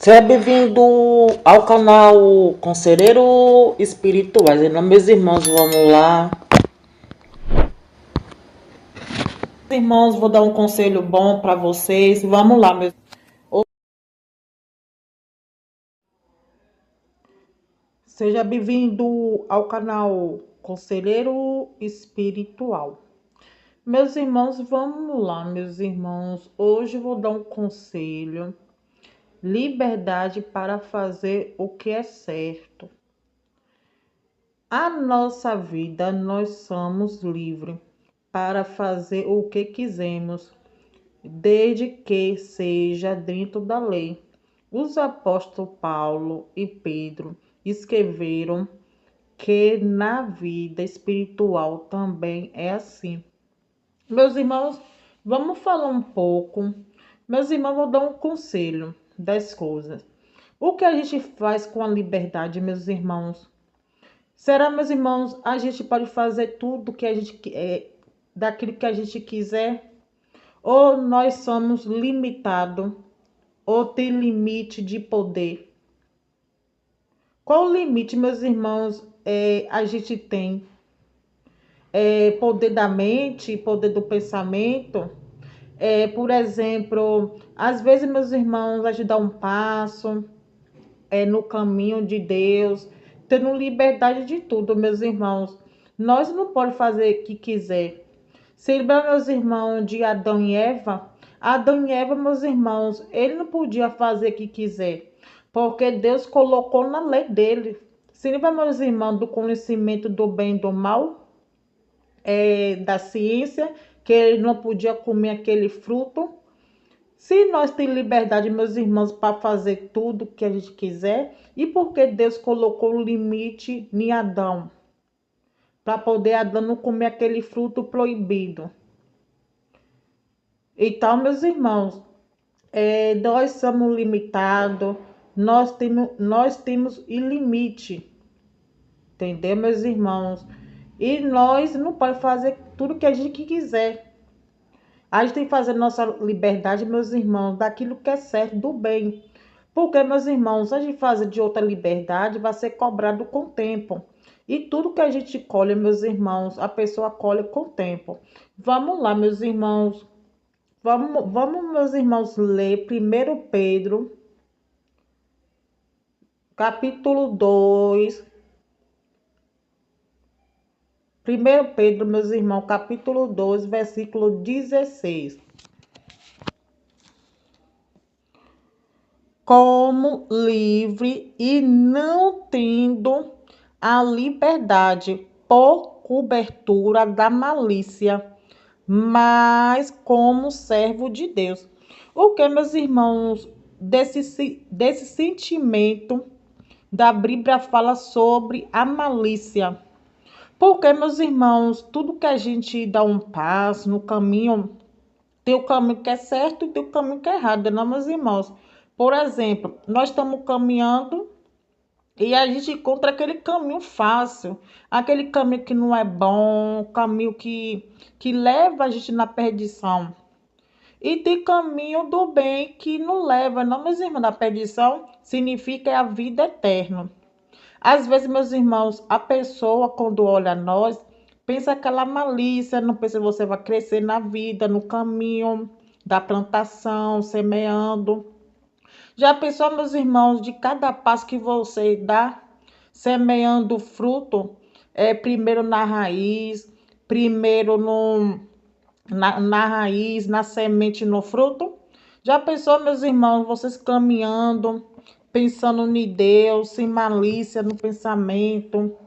Seja bem-vindo ao canal Conselheiro Espirituais. Então, meus irmãos, vamos lá. Irmãos, vou dar um conselho bom para vocês. Vamos lá, meus. Seja bem-vindo ao canal Conselheiro Espiritual. Meus irmãos, vamos lá, meus irmãos. Hoje eu vou dar um conselho. Liberdade para fazer o que é certo. A nossa vida, nós somos livres para fazer o que quisermos, desde que seja dentro da lei. Os apóstolos Paulo e Pedro escreveram que na vida espiritual também é assim. Meus irmãos, vamos falar um pouco. Meus irmãos, vou dar um conselho das coisas. O que a gente faz com a liberdade, meus irmãos? Será, meus irmãos, a gente pode fazer tudo que a gente daquilo que a gente quiser? Ou nós somos limitados? Ou tem limite de poder? Qual o limite, meus irmãos, a gente tem? Poder da mente, poder do pensamento? Por exemplo, às vezes, meus irmãos, a gente dá um passo no caminho de Deus, tendo liberdade de tudo, meus irmãos. Nós não podemos fazer o que quiser. Se lembra, meus irmãos, de Adão e Eva? Adão e Eva, meus irmãos, ele não podia fazer o que quiser, porque Deus colocou na lei dele. Se lembra, meus irmãos, do conhecimento do bem e do mal, da ciência, que ele não podia comer aquele fruto. Se nós temos liberdade, meus irmãos, para fazer tudo que a gente quiser, e porque Deus colocou um limite em Adão, para poder Adão não comer aquele fruto proibido. Então, meus irmãos, nós somos limitados, nós temos limite, entendeu, meus irmãos? E nós não podemos fazer tudo que a gente quiser. A gente tem que fazer nossa liberdade, meus irmãos, daquilo que é certo, do bem. Porque, meus irmãos, se a gente fazer de outra liberdade, vai ser cobrado com o tempo. E tudo que a gente colhe, meus irmãos, a pessoa colhe com o tempo. Vamos lá, meus irmãos. Vamos, meus irmãos, ler 1 Pedro, capítulo 2. 1 Pedro, meus irmãos, capítulo 2, versículo 16. Como livre e não tendo a liberdade por cobertura da malícia, mas como servo de Deus. O que, meus irmãos, desse sentimento da Bíblia fala sobre a malícia? Porque, meus irmãos, tudo que a gente dá um passo no caminho, tem o caminho que é certo e tem o caminho que é errado, não, meus irmãos? Por exemplo, nós estamos caminhando e a gente encontra aquele caminho fácil, aquele caminho que não é bom, caminho que leva a gente na perdição. E tem caminho do bem que não leva, não, meus irmãos, na perdição significa a vida eterna. Às vezes, meus irmãos, a pessoa, quando olha a nós, pensa aquela malícia, não pensa que você vai crescer na vida, no caminho da plantação, semeando. Já pensou, meus irmãos, de cada passo que você dá, semeando fruto, primeiro na raiz, primeiro na raiz, na semente, no fruto? Já pensou, meus irmãos, vocês caminhando, pensando em Deus, sem malícia no pensamento?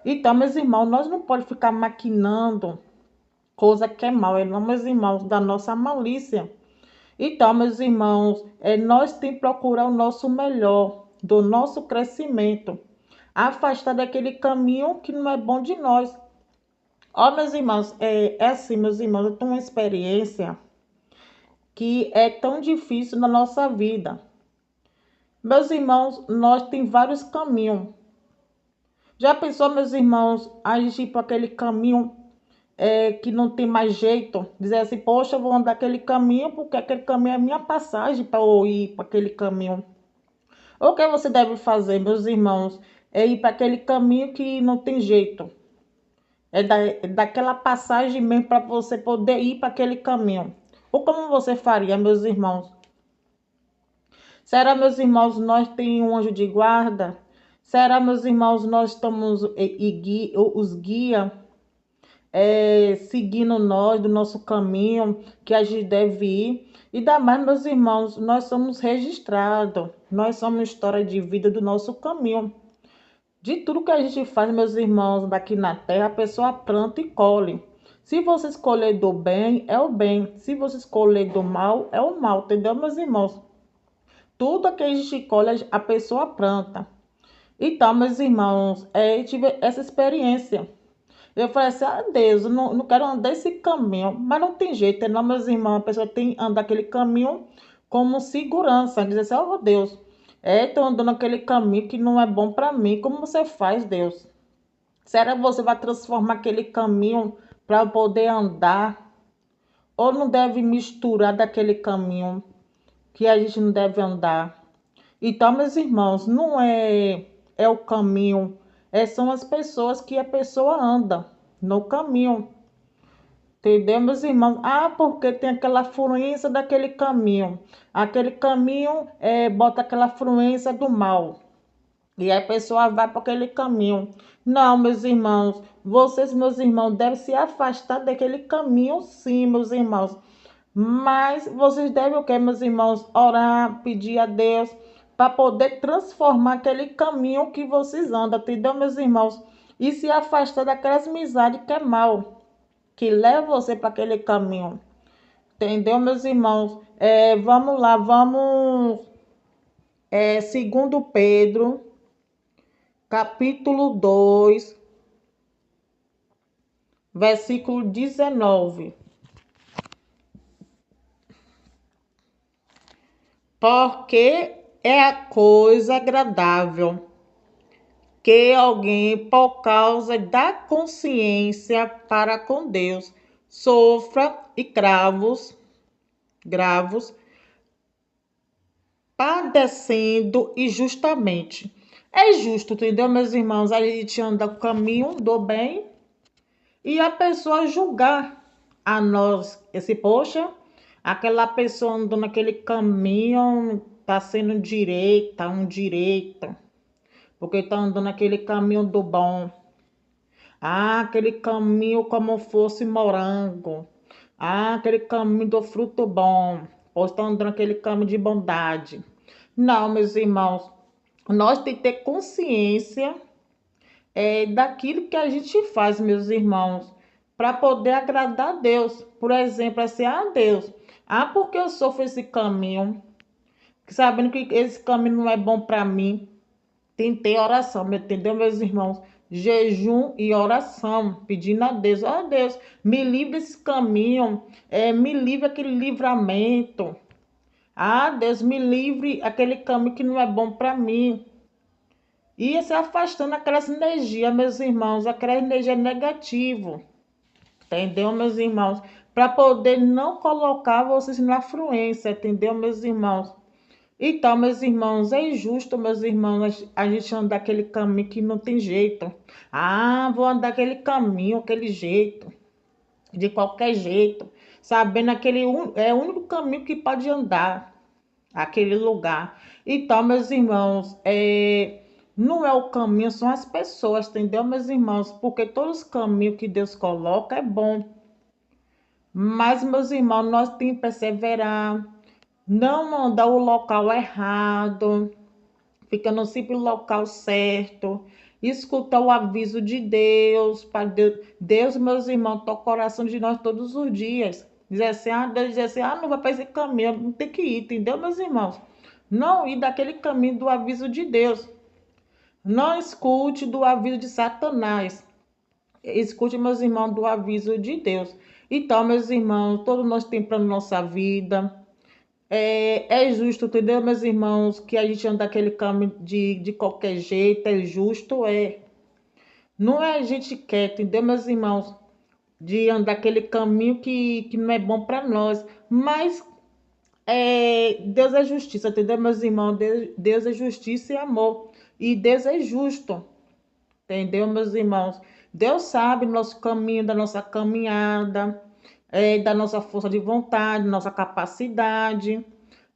Então, meus irmãos, nós não podemos ficar maquinando coisa que é mal, não, meus irmãos, da nossa malícia. Então, meus irmãos, nós temos que procurar o nosso melhor, do nosso crescimento, afastar daquele caminho que não é bom de nós. Ó, meus irmãos, é assim, meus irmãos, eu tenho uma experiência que é tão difícil na nossa vida. Meus irmãos, nós temos vários caminhos. Já pensou, meus irmãos, a gente ir para aquele caminho que não tem mais jeito? Dizer assim, poxa, eu vou andar aquele caminho porque aquele caminho é a minha passagem para eu ir para aquele caminho. O que você deve fazer, meus irmãos, é ir para aquele caminho que não tem jeito. É daquela passagem mesmo para você poder ir para aquele caminho. Ou como você faria, meus irmãos? Será, meus irmãos, nós temos um anjo de guarda? Será, meus irmãos, nós estamos os guia seguindo nós do nosso caminho que a gente deve ir? E ainda mais, meus irmãos, nós somos registrados. Nós somos história de vida do nosso caminho. De tudo que a gente faz, meus irmãos, daqui na terra, a pessoa planta e colhe. Se você escolher do bem, é o bem. Se você escolher do mal, é o mal. Entendeu, meus irmãos? Tudo que a gente colhe, a pessoa planta. Então, meus irmãos, eu tive essa experiência. Eu falei assim, ah, Deus, eu não quero andar esse caminho. Mas não tem jeito, não, meus irmãos. A pessoa tem que andar aquele caminho como segurança. Dizer assim, oh, Deus, estou andando aquele caminho que não é bom para mim. Como você faz, Deus? Será que você vai transformar aquele caminho para poder andar? Ou não deve misturar daquele caminho que a gente não deve andar? Então, meus irmãos, não é o caminho, são as pessoas que a pessoa anda no caminho. Entendeu, meus irmãos? Ah, porque tem aquela fluência daquele caminho. Aquele caminho bota aquela fluência do mal. E a pessoa vai para aquele caminho. Não, meus irmãos, vocês, meus irmãos, devem se afastar daquele caminho, sim, meus irmãos. Mas vocês devem o quê, meus irmãos? Orar, pedir a Deus para poder transformar aquele caminho que vocês andam, entendeu, meus irmãos? E se afastar daquelas amizades que é mal, que leva você para aquele caminho. Entendeu, meus irmãos? Vamos lá, vamos. Segundo Pedro, capítulo 2, versículo 19. Porque é a coisa agradável que alguém, por causa da consciência para com Deus, sofra e gravos, padecendo injustamente. É justo, entendeu, meus irmãos? A gente anda o caminho do bem e a pessoa julgar a nós, poxa, aquela pessoa andando naquele caminho tá sendo direita, um direito, porque tá andando naquele caminho do bom. Ah, aquele caminho como fosse morango. Ah, aquele caminho do fruto bom. Ou estão andando aquele caminho de bondade. Não, meus irmãos, nós temos que ter consciência daquilo que a gente faz, meus irmãos, para poder agradar a Deus. Por exemplo, assim, ah, Deus, porque eu sofro esse caminho, sabendo que esse caminho não é bom para mim. Tem que ter oração, entendeu, meus irmãos? Jejum e oração, pedindo a Deus, ó Deus, me livre desse caminho, me livre aquele livramento. Ah, Deus, me livre aquele caminho que não é bom para mim. E se afastando aquelas energias, meus irmãos, aquela energia negativa. Entendeu, meus irmãos? Para poder não colocar vocês na fluência, entendeu, meus irmãos? Então, meus irmãos, é injusto, meus irmãos, a gente andar aquele caminho que não tem jeito. Ah, vou andar aquele caminho, aquele jeito, de qualquer jeito, sabendo é o único caminho que pode andar, aquele lugar. Então, meus irmãos, não é o caminho, são as pessoas, entendeu, meus irmãos? Porque todos os caminhos que Deus coloca é bom. Mas, meus irmãos, nós temos que perseverar, não mandar o local errado, fica no simples local certo, escutar o aviso de Deus, para Deus, meus irmãos, toca o coração de nós todos os dias. Dizer assim, Deus diz assim, não vai para esse caminho, não tem que ir, entendeu, meus irmãos? Não ir daquele caminho do aviso de Deus. Não escute do aviso de Satanás. Escute, meus irmãos, do aviso de Deus. Então, meus irmãos, todos nós temos para nossa vida. É justo, entendeu, meus irmãos, que a gente anda aquele caminho de qualquer jeito, é justo, é. Não é a gente quer, entendeu, meus irmãos, de andar aquele caminho que não é bom para nós. Mas Deus é justiça, entendeu, meus irmãos? Deus é justiça e amor. E Deus é justo, entendeu, meus irmãos? Deus sabe nosso caminho, da nossa caminhada, da nossa força de vontade, nossa capacidade.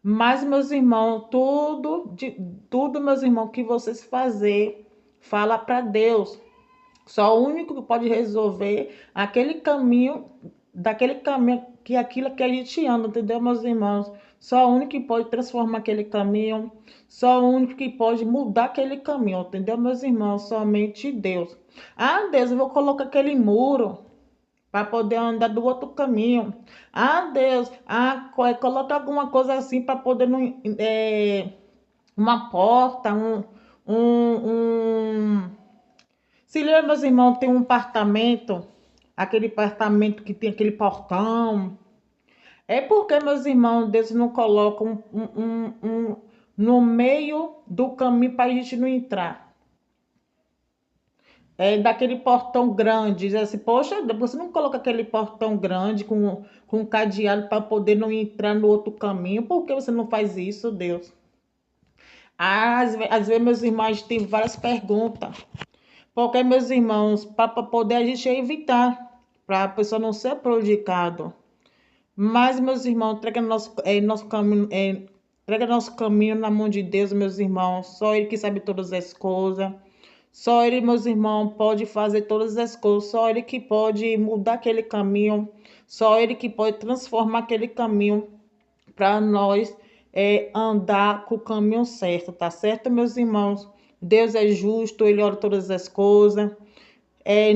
Mas, meus irmãos, tudo, meus irmãos, que vocês fazer, fala para Deus. Só o único que pode resolver aquele caminho, daquele caminho, que aquilo que a gente anda, entendeu, meus irmãos? Só o único que pode transformar aquele caminho, só o único que pode mudar aquele caminho, entendeu, meus irmãos? Somente Deus. Ah, Deus, eu vou colocar aquele muro para poder andar do outro caminho. Ah, Deus, coloca alguma coisa assim para poder não, uma porta, um se lembra, meus irmãos, tem um apartamento, aquele apartamento que tem aquele portão. É porque, meus irmãos, Deus não coloca no meio do caminho para a gente não entrar. Daquele portão grande, diz assim, poxa, você não coloca aquele portão grande com cadeado para poder não entrar no outro caminho? Por que você não faz isso, Deus? Às vezes, meus irmãos, têm várias perguntas. Porque, meus irmãos, para poder a gente evitar, para a pessoa não ser prejudicada. Mas, meus irmãos, entrega nosso caminho na mão de Deus, meus irmãos. Só Ele que sabe todas as coisas. Só Ele, meus irmãos, pode fazer todas as coisas. Só Ele que pode mudar aquele caminho. Só Ele que pode transformar aquele caminho para nós andar com o caminho certo, tá certo, meus irmãos? Deus é justo, Ele olha todas as coisas.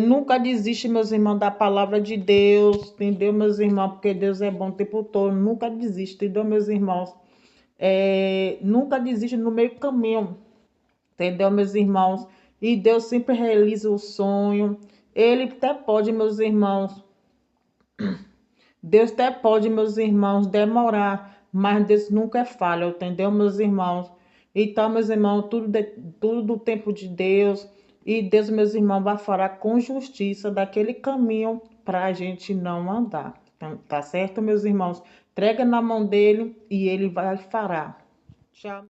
Nunca desiste, meus irmãos, da palavra de Deus, entendeu, meus irmãos? Porque Deus é bom o tempo todo. Nunca desiste, entendeu, meus irmãos? Nunca desiste no meio do caminho, entendeu, meus irmãos? E Deus sempre realiza o sonho. Ele até pode, meus irmãos, Deus até pode, meus irmãos, demorar, mas Deus nunca é falha, entendeu, meus irmãos? Então, meus irmãos, tudo do tempo de Deus. E Deus, meus irmãos, vai falar com justiça daquele caminho para a gente não andar. Então, tá certo, meus irmãos? Entrega na mão dele e ele vai fará. Tchau.